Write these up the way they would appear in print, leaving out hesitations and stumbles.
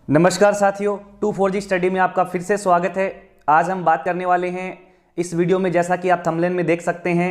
नमस्कार साथियों, 24G study में आपका फिर से स्वागत है। आज हम बात करने वाले हैं इस वीडियो में, जैसा कि आप थंबनेल में देख सकते हैं,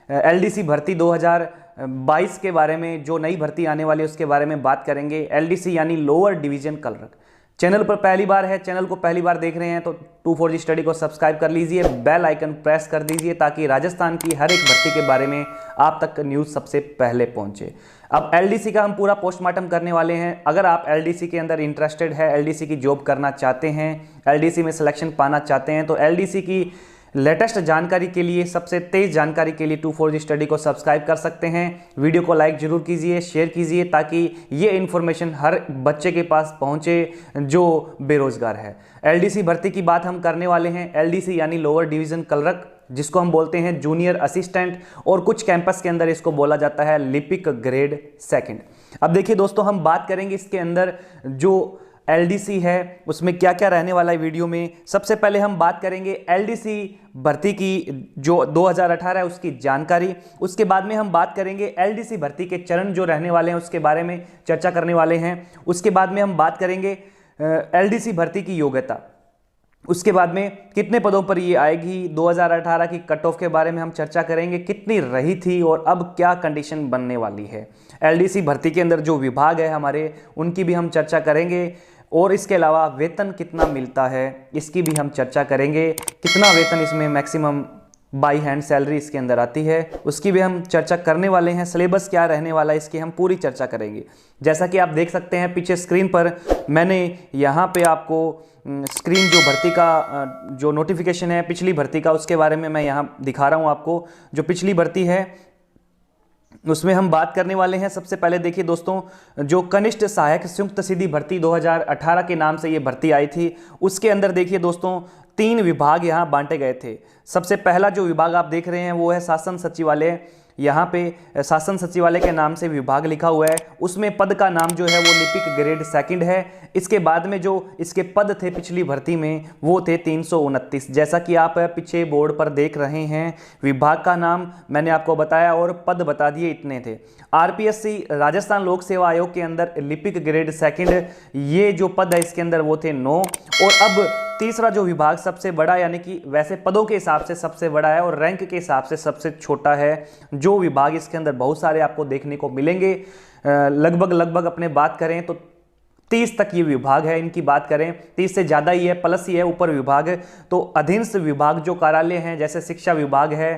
एलडीसी भर्ती 2022 के बारे में। जो नई भर्ती आने वाली है उसके बारे में बात करेंगे। एलडीसी यानी लोअर डिवीजन क्लर्क। चैनल पर पहली बार है, चैनल को पहली बार देख रहे हैं तो 24G स्टडी को सब्सक्राइब कर लीजिए, बेल आइकन प्रेस कर दीजिए ताकि राजस्थान की हर एक भर्ती के बारे में आप तक न्यूज़ सबसे पहले पहुंचे। अब एलडीसी का हम पूरा पोस्टमार्टम करने वाले हैं। अगर आप एलडीसी के अंदर इंटरेस्टेड है, एलडीसी की जॉब करना चाहते हैं, एलडीसी में सिलेक्शन पाना चाहते हैं, तो एलडीसी की लेटेस्ट जानकारी के लिए, सबसे तेज जानकारी के लिए 24G स्टडी को सब्सक्राइब कर सकते हैं। वीडियो को लाइक जरूर कीजिए, शेयर कीजिए ताकि ये इन्फॉर्मेशन हर बच्चे के पास पहुंचे जो बेरोजगार है। एलडीसी भर्ती की बात हम करने वाले हैं। एलडीसी यानी लोअर डिवीजन क्लर्क, जिसको हम बोलते हैं जूनियर असिस्टेंट, और कुछ कैंपस के अंदर इसको बोला जाता है लिपिक ग्रेड सेकंड। अब देखिए दोस्तों, हम बात करेंगे इसके अंदर जो एलडीसी है उसमें क्या क्या रहने वाला है वीडियो में। सबसे पहले हम बात करेंगे एलडीसी भर्ती की जो 2018 है उसकी जानकारी। उसके बाद में हम बात करेंगे एलडीसी भर्ती के चरण जो रहने वाले हैं उसके बारे में चर्चा करने वाले हैं। उसके बाद में हम बात करेंगे एलडीसी भर्ती की योग्यता। उसके बाद में कितने पदों पर ये आएगी, 2018 की कट ऑफ के बारे में हम चर्चा करेंगे, कितनी रही थी और अब क्या कंडीशन बनने वाली है। एलडीसी भर्ती के अंदर जो विभाग है हमारे, उनकी भी हम चर्चा करेंगे। और इसके अलावा वेतन कितना मिलता है इसकी भी हम चर्चा करेंगे। कितना वेतन इसमें मैक्सिमम बाई हैंड सैलरी इसके अंदर आती है उसकी भी हम चर्चा करने वाले हैं। सिलेबस क्या रहने वाला है इसकी हम पूरी चर्चा करेंगे। जैसा कि आप देख सकते हैं पीछे स्क्रीन पर, मैंने यहाँ पे आपको स्क्रीन जो भर्ती का जो नोटिफिकेशन है पिछली भर्ती का, उसके बारे में मैं यहाँ दिखा रहा हूँ आपको। जो पिछली भर्ती है उसमें हम बात करने वाले हैं। सबसे पहले देखिए दोस्तों, जो कनिष्ठ सहायक संयुक्त सीधी भर्ती 2018 के नाम से ये भर्ती आई थी, उसके अंदर देखिए दोस्तों 3 विभाग यहाँ बांटे गए थे। सबसे पहला जो विभाग आप देख रहे हैं वो है शासन सचिवालय। यहाँ पे शासन सचिवालय के नाम से विभाग लिखा हुआ है, उसमें पद का नाम जो है वो लिपिक ग्रेड सेकंड है। इसके बाद में जो इसके पद थे पिछली भर्ती में वो थे 329, जैसा कि आप पीछे बोर्ड पर देख रहे हैं। विभाग का नाम मैंने आपको बताया और पद बता दिए, इतने थे। आरपीएससी राजस्थान लोक सेवा आयोग के अंदर लिपिक ग्रेड सेकंड, ये जो पद है इसके अंदर वो थे 9। और अब तीसरा जो विभाग सबसे बड़ा, यानी कि वैसे पदों के हिसाब से सबसे बड़ा है और रैंक के हिसाब से सबसे छोटा है, जो विभाग इसके अंदर बहुत सारे आपको देखने को मिलेंगे। लगभग अपने बात करें तो 30 तक ये विभाग है। इनकी बात करें 30 से ज़्यादा ही है, प्लस ही है ऊपर विभाग। तो अधीनस्थ विभाग जो कार्यालय हैं, जैसे शिक्षा विभाग है,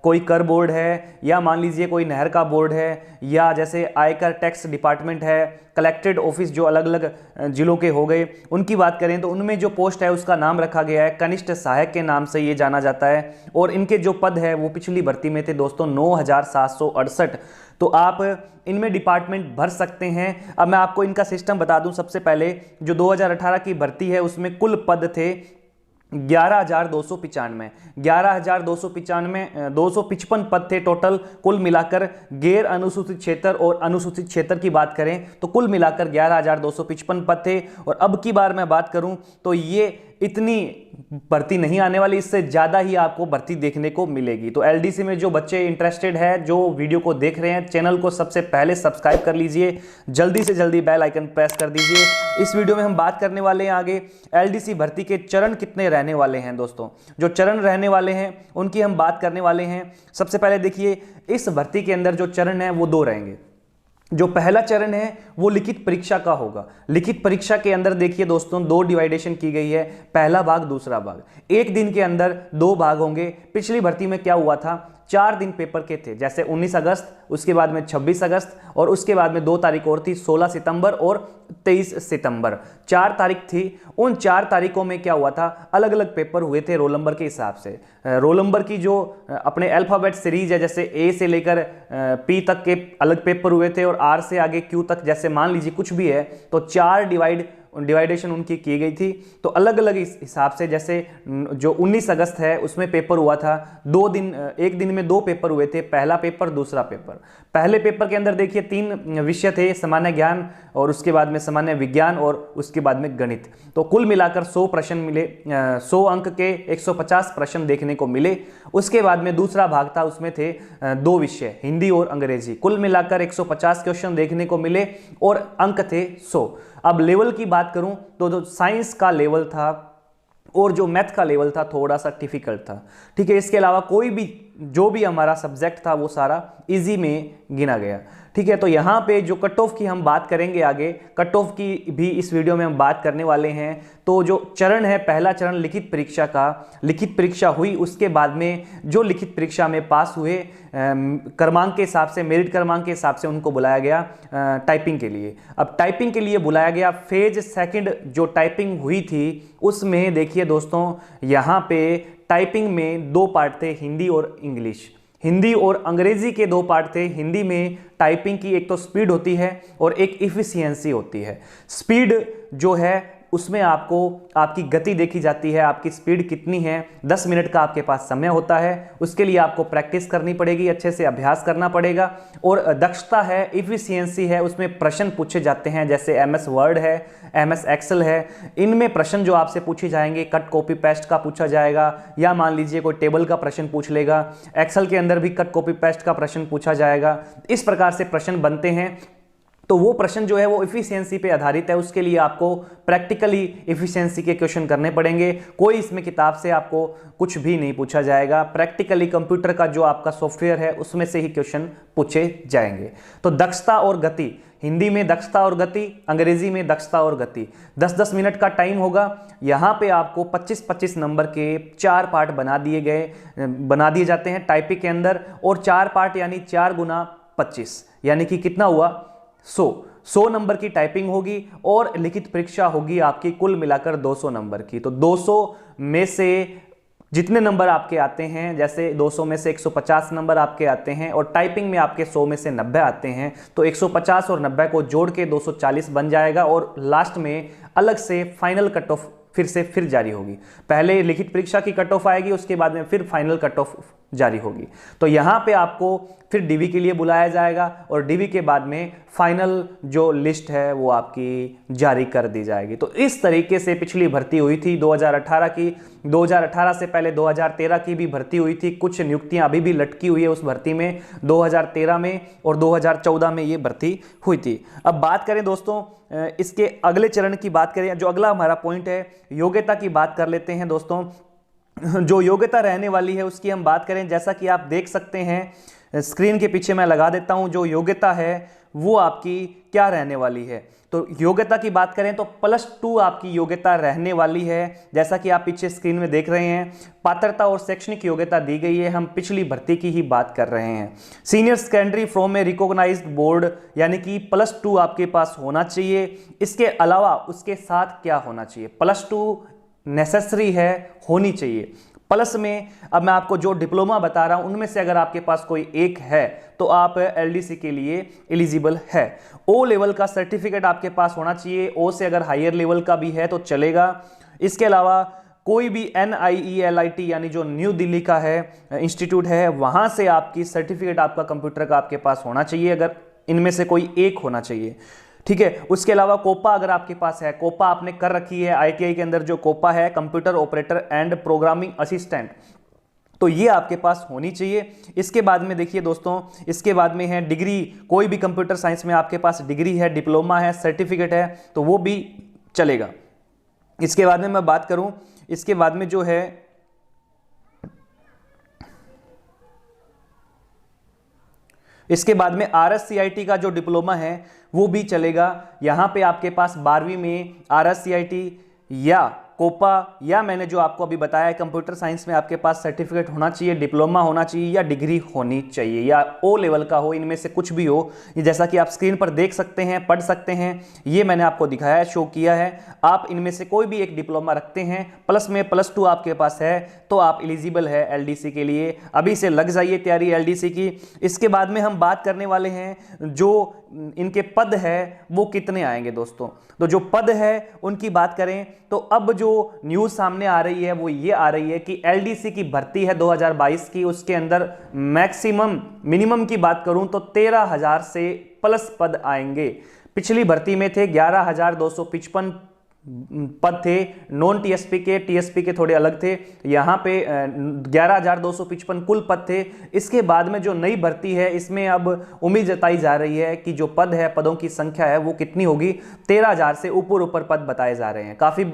कोई कर बोर्ड है, या मान लीजिए कोई नहर का बोर्ड है, या जैसे आयकर टैक्स डिपार्टमेंट है, कलेक्टेड ऑफिस जो अलग अलग जिलों के हो गए, उनकी बात करें तो उनमें जो पोस्ट है उसका नाम रखा गया है कनिष्ठ सहायक के नाम से ये जाना जाता है। और इनके जो पद है वो पिछली भर्ती में थे दोस्तों 9768। तो आप इनमें डिपार्टमेंट भर सकते हैं। अब मैं आपको इनका सिस्टम बता दूं। सबसे पहले जो 2018 की भर्ती है उसमें कुल पद थे 11,295, 11,295, 255 पद थे टोटल कुल मिलाकर। गैर अनुसूचित क्षेत्र और अनुसूचित क्षेत्र की बात करें तो कुल मिलाकर 11,255 पद थे। और अब की बार मैं बात करूं तो ये इतनी भर्ती नहीं आने वाली, इससे ज़्यादा ही आपको भर्ती देखने को मिलेगी। तो एलडीसी में जो बच्चे इंटरेस्टेड है, जो वीडियो को देख रहे हैं, चैनल को सबसे पहले सब्सक्राइब कर लीजिए, जल्दी से जल्दी बेल आइकन प्रेस कर दीजिए। इस वीडियो में हम बात करने वाले हैं आगे एलडीसी भर्ती के चरण कितने रहने वाले हैं। दोस्तों जो चरण रहने वाले हैं उनकी हम बात करने वाले हैं। सबसे पहले देखिए, इस भर्ती के अंदर जो चरण है वो 2 रहेंगे। जो पहला चरण है वो लिखित परीक्षा का होगा। लिखित परीक्षा के अंदर देखिए दोस्तों 2 डिवाइडेशन की गई है, पहला भाग दूसरा भाग। 1 दिन के अंदर 2 भाग होंगे। पिछली भर्ती में क्या हुआ था, 4 दिन पेपर के थे, जैसे 19 अगस्त, उसके बाद में 26 अगस्त, और उसके बाद में 2 तारीख और थी, 16 सितंबर और 23 सितंबर। 4 तारीख थी। उन 4 तारीखों में क्या हुआ था, अलग अलग पेपर हुए थे रोल नंबर के हिसाब से। रोल नंबर की जो अपने अल्फ़ाबेट सीरीज है, जैसे ए से लेकर पी तक के अलग पेपर हुए थे, और आर से आगे क्यू तक, जैसे मान लीजिए कुछ भी है, तो 4 डिवाइडेशन उनकी की गई थी। तो अलग अलग इस हिसाब से, जैसे जो 19 अगस्त है उसमें पेपर हुआ था 2 दिन, 1 दिन में 2 पेपर हुए थे, पहला पेपर दूसरा पेपर। पहले पेपर के अंदर देखिए 3 विषय थे, सामान्य ज्ञान, और उसके बाद में सामान्य विज्ञान, और उसके बाद में गणित। तो कुल मिलाकर 100 प्रश्न मिले, 100 अंक के 150 प्रश्न देखने को मिले। उसके बाद में दूसरा भाग था, उसमें थे 2 विषय, हिंदी और अंग्रेजी। कुल मिलाकर 150 क्वेश्चन देखने को मिले और अंक थे 100। अब लेवल की बात करूं तो जो साइंस का लेवल था और जो मैथ का लेवल था थोड़ा सा डिफिकल्ट था। ठीक है, इसके अलावा कोई भी जो भी हमारा सब्जेक्ट था वो सारा इजी में गिना गया। ठीक है, तो यहाँ पे जो कट ऑफ की हम बात करेंगे आगे, कट ऑफ की भी इस वीडियो में हम बात करने वाले हैं। तो जो चरण है, पहला चरण लिखित परीक्षा का, लिखित परीक्षा हुई, उसके बाद में जो लिखित परीक्षा में पास हुए क्रमांक के हिसाब से, मेरिट क्रमांक के हिसाब से उनको बुलाया गया टाइपिंग के लिए। अब टाइपिंग के लिए बुलाया गया, फेज सेकंड जो टाइपिंग हुई थी उसमें देखिए दोस्तों, यहाँ पे टाइपिंग में दो पार्ट थे, हिंदी और इंग्लिश। हिंदी और अंग्रेजी के दो पार्ट थे। हिंदी में टाइपिंग की एक तो स्पीड होती है और एक इफिशियंसी होती है। स्पीड जो है उसमें आपको आपकी गति देखी जाती है, आपकी स्पीड कितनी है। 10 मिनट का आपके पास समय होता है, उसके लिए आपको प्रैक्टिस करनी पड़ेगी, अच्छे से अभ्यास करना पड़ेगा। और दक्षता है, इफिशियंसी है, उसमें प्रश्न पूछे जाते हैं, जैसे MS वर्ड है, MS एक्सेल है, इनमें प्रश्न जो आपसे पूछे जाएंगे कट कॉपी पेस्ट का पूछा जाएगा, या मान लीजिए कोई टेबल का प्रश्न पूछ लेगा। एक्सेल के अंदर भी कट कॉपी पेस्ट का प्रश्न पूछा जाएगा। इस प्रकार से प्रश्न बनते हैं। तो वो प्रश्न जो है वो इफिशियंसी पे आधारित है, उसके लिए आपको प्रैक्टिकली इफिशियंसी के क्वेश्चन करने पड़ेंगे। कोई इसमें किताब से आपको कुछ भी नहीं पूछा जाएगा, प्रैक्टिकली कंप्यूटर का जो आपका सॉफ्टवेयर है उसमें से ही क्वेश्चन पूछे जाएंगे। तो दक्षता और गति, हिंदी में दक्षता और गति, अंग्रेजी में दक्षता और गति। 10-10 मिनट का टाइम होगा। यहाँ पे आपको 25-25 नंबर के 4 पार्ट बना दिए जाते हैं टाइपिंग के अंदर, और 4 पार्ट यानी 4 गुना 25, यानी कि कितना हुआ 100 नंबर की टाइपिंग होगी, और लिखित परीक्षा होगी आपकी कुल मिलाकर 200 नंबर की। तो 200 में से जितने नंबर आपके आते हैं, जैसे 200 में से 150 नंबर आपके आते हैं और टाइपिंग में आपके 100 में से 90 आते हैं, तो 150 और 90 को जोड़ के 240 बन जाएगा। और लास्ट में अलग से फाइनल कट ऑफ फिर जारी होगी। पहले लिखित परीक्षा की कट ऑफ आएगी, उसके बाद में फिर फाइनल कट ऑफ जारी होगी। तो यहाँ पे आपको फिर डीवी के लिए बुलाया जाएगा, और डीवी के बाद में फाइनल जो लिस्ट है वो आपकी जारी कर दी जाएगी। तो इस तरीके से पिछली भर्ती हुई थी 2018 की। 2018 से पहले 2013 की भी भर्ती हुई थी। कुछ नियुक्तियां अभी भी लटकी हुई है उस भर्ती में। 2013 में और 2014 में ये भर्ती हुई थी। अब बात करें दोस्तों इसके अगले चरण की बात करें, जो अगला हमारा पॉइंट है योग्यता की बात कर लेते हैं दोस्तों। जो योग्यता रहने वाली है उसकी हम बात करें, जैसा कि आप देख सकते हैं स्क्रीन के पीछे मैं लगा देता हूं, जो योग्यता है वो आपकी क्या रहने वाली है। तो योग्यता की बात करें तो +2 आपकी योग्यता रहने वाली है, जैसा कि आप पीछे स्क्रीन में देख रहे हैं। पात्रता और शैक्षणिक योग्यता दी गई है, हम पिछली भर्ती की ही बात कर रहे हैं। Senior secondary from a recognised board, यानी कि +2 आपके पास होना चाहिए। इसके अलावा उसके साथ क्या होना चाहिए, +2 नेसेसरी है, होनी चाहिए। प्लस में अब मैं आपको जो डिप्लोमा बता रहा हूं उनमें से अगर आपके पास कोई एक है तो आप एलडीसी के लिए एलिजिबल है। ओ लेवल का सर्टिफिकेट आपके पास होना चाहिए, ओ से अगर हायर लेवल का भी है तो चलेगा। इसके अलावा कोई भी NIELIT यानी जो न्यू दिल्ली का है इंस्टीट्यूट है, वहां से आपकी सर्टिफिकेट आपका कंप्यूटर का आपके पास होना चाहिए, अगर इनमें से कोई एक होना चाहिए। ठीक है, उसके अलावा कोपा अगर आपके पास है, कोपा आपने कर रखी है, ITI के अंदर जो कोपा है computer operator and programming assistant, तो ये आपके पास होनी चाहिए। इसके बाद में देखिए दोस्तों, इसके बाद में है डिग्री, कोई भी कंप्यूटर साइंस में आपके पास डिग्री है, डिप्लोमा है, सर्टिफिकेट है तो वो भी चलेगा। इसके बाद में मैं बात करूं, इसके बाद में जो है इसके बाद में RSCIT का जो डिप्लोमा है वो भी चलेगा। यहां पे आपके पास 12वीं में RSCIT या कोपा या मैंने जो आपको अभी बताया कंप्यूटर साइंस में आपके पास सर्टिफिकेट होना चाहिए, डिप्लोमा होना चाहिए या डिग्री होनी चाहिए या ओ लेवल का हो, इनमें से कुछ भी हो। ये जैसा कि आप स्क्रीन पर देख सकते हैं, पढ़ सकते हैं, ये मैंने आपको दिखाया है, शो किया है। आप इनमें से कोई भी एक डिप्लोमा रखते हैं, प्लस में +2 आपके पास है तो आप एलिजिबल है एलडीसी के लिए। अभी से लग जाइए तैयारी एलडीसी की। इसके बाद में हम बात करने वाले हैं जो इनके पद है वो कितने आएंगे दोस्तों। तो जो पद है उनकी बात करें तो अब जो न्यूज सामने आ रही है वो ये आ रही है कि एलडीसी की भर्ती है 2022 की, उसके अंदर मैक्सिमम मिनिमम की बात करूं तो 13,000 से प्लस पद आएंगे। पिछली भर्ती में थे 11,255 पद थे नॉन टीएसपी के, टीएसपी के थोड़े अलग थे। यहाँ पे 11,255 कुल पद थे। इसके बाद में जो नई भर्ती है इसमें अब उम्मीद जताई जा रही है कि जो पद है, पदों की संख्या है वो कितनी होगी, 13,000 से ऊपर पद बताए जा रहे हैं। काफ़ी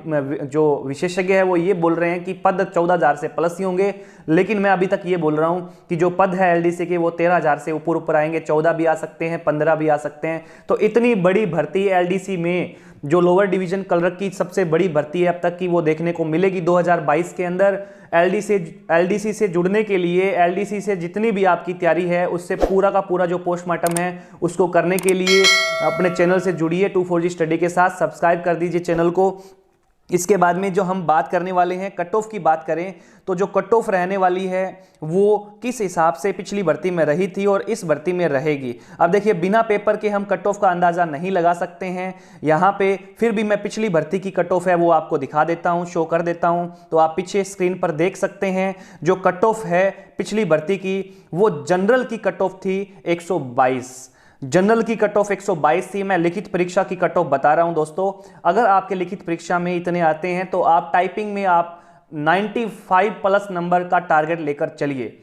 जो विशेषज्ञ है वो ये बोल रहे हैं कि पद 14,000 से प्लस ही होंगे, लेकिन मैं अभी तक ये बोल रहा हूँ कि जो पद है एलडीसी के वो 13,000 से ऊपर आएंगे। 14 भी आ सकते हैं, 15 भी आ सकते हैं। तो इतनी बड़ी भर्ती एलडीसी में, जो लोअर डिवीजन क्लर्क की सबसे बड़ी भर्ती है अब तक की, वो देखने को मिलेगी 2022 के अंदर। एलडीसी से जुड़ने के लिए, एलडीसी से जितनी भी आपकी तैयारी है उससे पूरा का पूरा जो पोस्टमार्टम है उसको करने के लिए अपने चैनल से जुड़िए 24G स्टडी के साथ। सब्सक्राइब कर दीजिए चैनल को। इसके बाद में जो हम बात करने वाले हैं, कट ऑफ की बात करें तो जो कट ऑफ रहने वाली है वो किस हिसाब से पिछली भर्ती में रही थी और इस भर्ती में रहेगी। अब देखिए, बिना पेपर के हम कट ऑफ का अंदाजा नहीं लगा सकते हैं यहाँ पे। फिर भी मैं पिछली भर्ती की कट ऑफ है वो आपको दिखा देता हूँ, शो कर देता हूँ, तो आप पीछे स्क्रीन पर देख सकते हैं। जो कट ऑफ है पिछली भर्ती की वो जनरल की कट ऑफ थी 122। जनरल की कट ऑफ 122 थी। मैं लिखित परीक्षा की कट ऑफ बता रहा हूं दोस्तों। अगर आपके लिखित परीक्षा में इतने आते हैं तो आप टाइपिंग में आप 95 प्लस नंबर का टारगेट लेकर चलिए।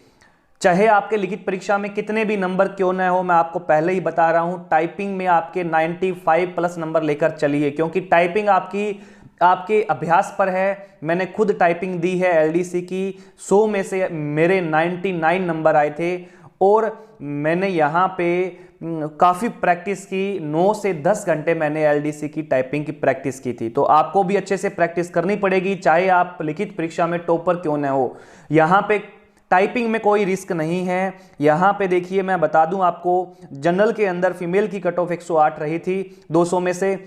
चाहे आपके लिखित परीक्षा में कितने भी नंबर क्यों ना हो, मैं आपको पहले ही बता रहा हूं, टाइपिंग में आपके 95 प्लस नंबर लेकर चलिए, क्योंकि टाइपिंग आपके अभ्यास पर है। मैंने खुद टाइपिंग दी है एलडीसी की, 100 में से मेरे 99 नंबर आए थे और मैंने यहाँ पे काफ़ी प्रैक्टिस की। 9 से 10 घंटे मैंने एलडीसी की टाइपिंग की प्रैक्टिस की थी। तो आपको भी अच्छे से प्रैक्टिस करनी पड़ेगी, चाहे आप लिखित परीक्षा में टॉपर क्यों ना हो। यहाँ पे टाइपिंग में कोई रिस्क नहीं है। यहाँ पे देखिए, मैं बता दूं आपको, जनरल के अंदर फीमेल की कट ऑफ 108 रही थी 200 में से,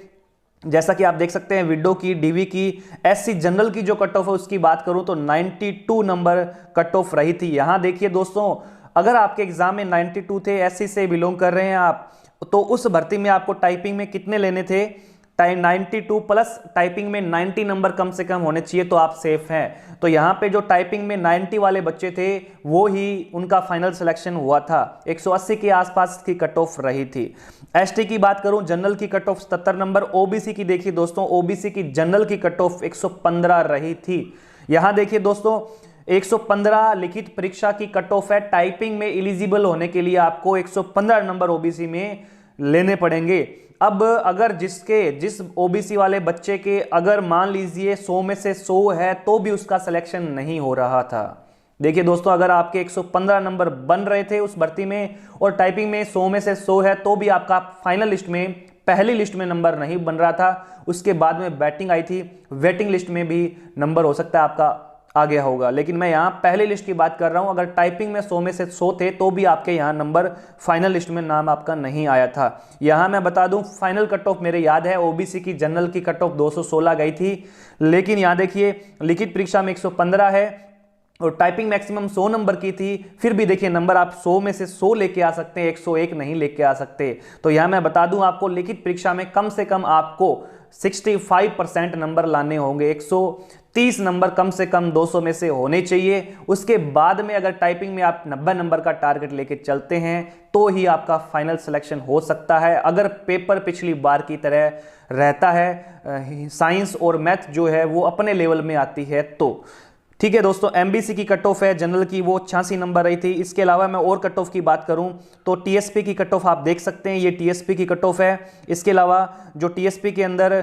जैसा कि आप देख सकते हैं। विडो की, डीवी की, एससी जनरल की जो कट ऑफ है उसकी बात करूं तो 92 नंबर कट ऑफ रही थी। यहाँ देखिए दोस्तों, अगर आपके एग्जाम में 92 थे, एससी से बिलोंग कर रहे हैं आप, तो उस भर्ती में आपको टाइपिंग में कितने लेने थे, 92 प्लस टाइपिंग में 90 नंबर कम से कम होने चाहिए, तो आप सेफ हैं। तो यहाँ पे जो टाइपिंग में 90 वाले बच्चे थे वो ही उनका फाइनल सिलेक्शन हुआ था। 180 के आसपास की कट ऑफ रही थी। एसटी की बात करूं, जनरल की कट ऑफ 77 नंबर। ओबीसी की देखिए दोस्तों, ओबीसी की जनरल की कट ऑफ 115 रही थी। यहाँ देखिए दोस्तों, 115 लिखित परीक्षा की कट ऑफ है। टाइपिंग में एलिजिबल होने के लिए आपको 115 नंबर ओबीसी में लेने पड़ेंगे। अब अगर जिस ओबीसी वाले बच्चे के अगर मान लीजिए 100 में से 100 है तो भी उसका सिलेक्शन नहीं हो रहा था। देखिए दोस्तों, अगर आपके 115 नंबर बन रहे थे उस भर्ती में और टाइपिंग में 100 में से 100 है तो भी आपका फाइनल लिस्ट में, पहली लिस्ट में नंबर नहीं बन रहा था। उसके बाद में बैटिंग आई थी, वेटिंग लिस्ट में भी नंबर हो सकता है आपका आ गया होगा, लेकिन मैं यहाँ पहली लिस्ट की बात कर रहा हूँ। अगर टाइपिंग में 100 में से 100 थे तो भी आपके यहाँ नंबर फाइनल लिस्ट में नाम आपका नहीं आया था। यहाँ मैं बता दूँ, फाइनल कट ऑफ मेरे याद है, ओबीसी की जनरल की कट ऑफ 216 गई थी, लेकिन यहाँ देखिए लिखित परीक्षा में 115 है और टाइपिंग मैक्सिमम 100 नंबर की थी। फिर भी देखिए नंबर आप 100 में से 100 लेके आ सकते हैं, 101 नहीं लेके आ सकते। तो यहाँ मैं बता दूं आपको, लिखित परीक्षा में कम से कम आपको 65% नंबर लाने होंगे। 130 नंबर कम से कम 200 में से होने चाहिए। उसके बाद में अगर टाइपिंग में आप 90 नंबर का टारगेट लेके चलते हैं तो ही आपका फाइनल सिलेक्शन हो सकता है। अगर पेपर पिछली बार की तरह रहता है, साइंस और मैथ जो है वो अपने लेवल में आती है तो। ठीक है दोस्तों, एमबीसी की कट ऑफ है जनरल की, वो 86 नंबर रही थी। इसके अलावा मैं और कट ऑफ की बात करूं तो टीएसपी की कट ऑफ आप देख सकते हैं, ये टीएसपी की कट ऑफ है। इसके अलावा जो टीएसपी के अंदर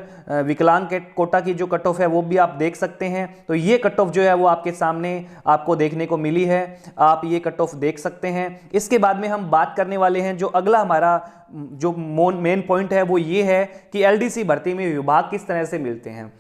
विकलांग के कोटा की जो कट ऑफ है वो भी आप देख सकते हैं। तो ये कट ऑफ जो है वो आपके सामने आपको देखने को मिली है, आप ये कट ऑफ देख सकते हैं। इसके बाद में हम बात करने वाले हैं, जो अगला हमारा जो मेन पॉइंट है वो ये है कि एलडीसी भर्ती में विभाग किस तरह से मिलते हैं।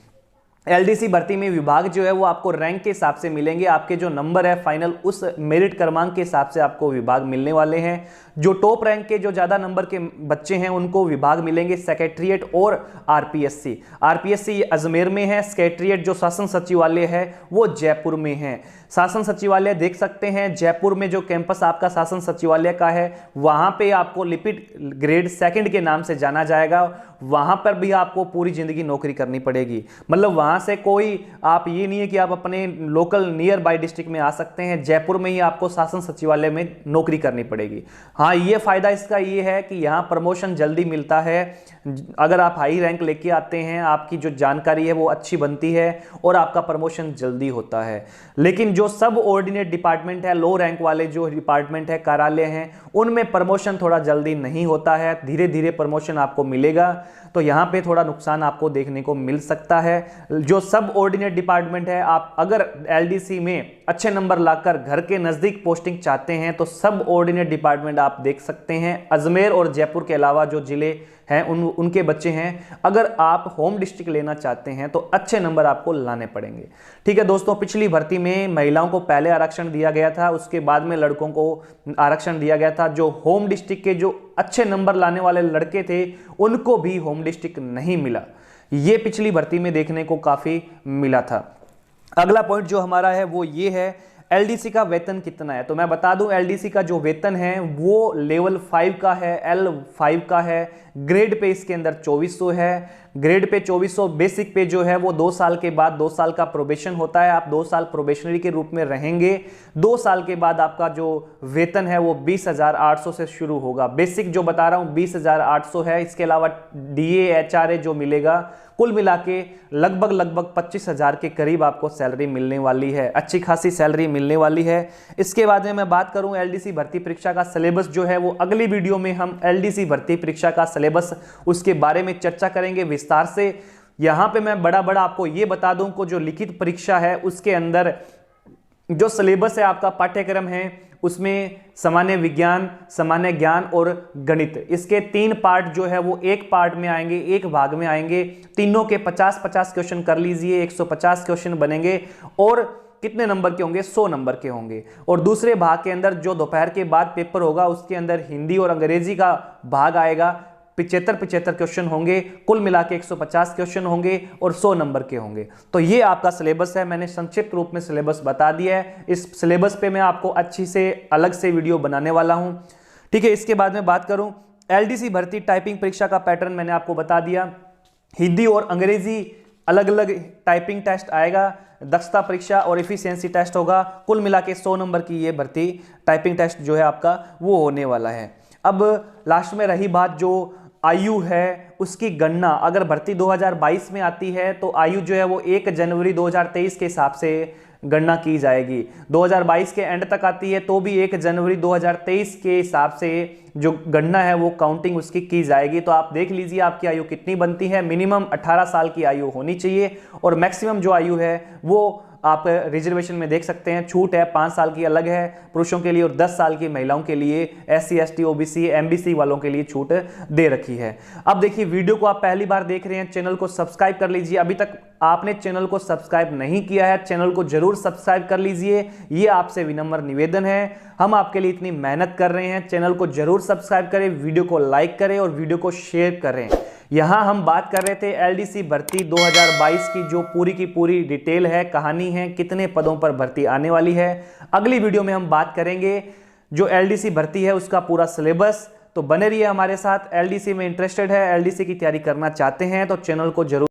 एलडीसी भर्ती में विभाग जो है वो आपको रैंक के हिसाब से मिलेंगे। आपके जो नंबर है फाइनल, उस मेरिट क्रमांक के हिसाब से आपको विभाग मिलने वाले हैं। जो टॉप रैंक के जो ज़्यादा नंबर के बच्चे हैं उनको विभाग मिलेंगे सेक्रेटरीट और आरपीएससी। आरपीएससी अजमेर में है, सेक्रेटरीट जो शासन सचिवालय है वो जयपुर में है। शासन सचिवालय देख सकते हैं, जयपुर में जो कैंपस आपका शासन सचिवालय का है वहाँ पे आपको लिपिड ग्रेड 2 के नाम से जाना जाएगा। वहाँ पर भी आपको पूरी ज़िंदगी नौकरी करनी पड़ेगी, मतलब वहाँ वहाँ से कोई आप ये नहीं है कि आप अपने लोकल नियर बाय डिस्ट्रिक्ट में आ सकते हैं, जयपुर में ही आपको शासन सचिवालय में नौकरी करनी पड़ेगी। हाँ, ये फायदा इसका ये है कि यहाँ प्रमोशन जल्दी मिलता है। अगर आप हाई रैंक लेके आते हैं, आपकी जो जानकारी है वो अच्छी बनती है और आपका प्रमोशन जल्दी होता है। लेकिन जो सब ऑर्डिनेट डिपार्टमेंट है, लो रैंक वाले जो डिपार्टमेंट है, कार्यालय हैं, उनमें प्रमोशन थोड़ा जल्दी नहीं होता है, धीरे धीरे प्रमोशन आपको मिलेगा। तो यहाँ पे थोड़ा नुकसान आपको देखने को मिल सकता है। जो सब ऑर्डिनेट डिपार्टमेंट है, आप अगर एलडीसी में अच्छे नंबर लाकर घर के नज़दीक पोस्टिंग चाहते हैं तो सब ऑर्डिनेट डिपार्टमेंट आप देख सकते हैं। अजमेर और जयपुर के अलावा जो जिले हैं उनके बच्चे हैं। अगर आप होम डिस्ट्रिक्ट लेना चाहते हैं तो अच्छे नंबर आपको लाने पड़ेंगे। ठीक है दोस्तों, पिछली भर्ती में महिलाओं को पहले आरक्षण दिया गया था, उसके बाद में लड़कों को आरक्षण दिया गया था। जो होम डिस्ट्रिक्ट के जो अच्छे नंबर लाने वाले लड़के थे उनको भी होम डिस्ट्रिक्ट नहीं मिला। ये पिछली भर्ती में देखने को काफी मिला था। अगला पॉइंट जो हमारा है वो ये है, एलडीसी का वेतन कितना है। तो मैं बता दूं, एलडीसी का जो वेतन है वो लेवल 5 का है, L5 का है। ग्रेड पे इसके अंदर 2400 है। ग्रेड पे 2400, बेसिक पे जो है वो 2 साल के बाद 2 साल का प्रोबेशन होता है। आप 2 साल प्रोबेशनरी के रूप में रहेंगे। 2 साल के बाद आपका जो वेतन है वो 20,800 से शुरू होगा। बेसिक जो बता रहा हूं 20,800 है। इसके अलावा डीए एचआरए जो मिलेगा, कुल मिला के लगभग 25,000 के करीब आपको सैलरी मिलने वाली है। अच्छी खासी सैलरी मिलने वाली है। इसके बाद में मैं बात करूं एलडीसी भर्ती परीक्षा का सिलेबस जो है, वो अगली वीडियो में हम एलडीसी भर्ती परीक्षा का सिलेबस उसके बारे में चर्चा करेंगे विस्तार से। यहां पे मैं बड़ा आपको ये बता दूं कि जो लिखित परीक्षा है उसके अंदर जो सिलेबस है, आपका पाठ्यक्रम है, उसमें सामान्य विज्ञान, सामान्य ज्ञान और गणित, इसके 3 पार्ट जो है वो एक पार्ट में आएंगे, एक भाग में आएंगे। तीनों के 50-50 क्वेश्चन कर लीजिए, 150 क्वेश्चन बनेंगे और कितने नंबर के होंगे? 100 नंबर के होंगे। और दूसरे भाग के अंदर जो दोपहर के बाद पेपर होगा उसके अंदर हिंदी और अंग्रेजी का भाग आएगा। 75 क्वेश्चन होंगे, कुल मिला के 150 क्वेश्चन होंगे और 100 नंबर के होंगे। तो ये आपका सिलेबस है। मैंने संक्षिप्त रूप में सिलेबस बता दिया है। इस सिलेबस पे मैं आपको अच्छी से अलग से वीडियो बनाने वाला हूं। ठीक है, इसके बाद में बात करूं एलडीसी भर्ती टाइपिंग परीक्षा का पैटर्न मैंने आपको बता दिया। हिंदी और अंग्रेजी अलग अलग टाइपिंग टेस्ट आएगा, दक्षता परीक्षा और एफिशिएंसी टेस्ट होगा। कुल मिला के 100 नंबर की ये भर्ती टाइपिंग टेस्ट जो है आपका वो होने वाला है। अब लास्ट में रही बात जो आयु है उसकी गणना, अगर भर्ती 2022 में आती है तो आयु जो है वो 1 जनवरी 2023 के हिसाब से गणना की जाएगी। 2022 के एंड तक आती है तो भी 1 जनवरी 2023 के हिसाब से जो गणना है वो काउंटिंग उसकी की जाएगी। तो आप देख लीजिए आपकी आयु कितनी बनती है। मिनिमम 18 साल की आयु होनी चाहिए और मैक्सिमम जो आयु है वो आप रिजर्वेशन में देख सकते हैं, छूट है 5 साल की अलग है पुरुषों के लिए और 10 साल की महिलाओं के लिए, SC ST OBC MBC वालों के लिए छूट दे रखी है। अब देखिए, वीडियो को आप पहली बार देख रहे हैं, चैनल को सब्सक्राइब कर लीजिए। अभी तक आपने चैनल को सब्सक्राइब नहीं किया है, चैनल को जरूर सब्सक्राइब कर लीजिए। ये आपसे विनम्र निवेदन है। हम आपके लिए इतनी मेहनत कर रहे हैं, चैनल को जरूर सब्सक्राइब करें, वीडियो को लाइक करें और वीडियो को शेयर करें। यहां हम बात कर रहे थे एलडीसी भर्ती 2022 की जो पूरी की पूरी डिटेल है, कहानी है, कितने पदों पर भर्ती आने वाली है। अगली वीडियो में हम बात करेंगे जो एलडीसी भर्ती है उसका पूरा सिलेबस। तो बने रहिए हमारे साथ। एलडीसी में इंटरेस्टेड है, एलडीसी की तैयारी करना चाहते हैं तो चैनल को जरूर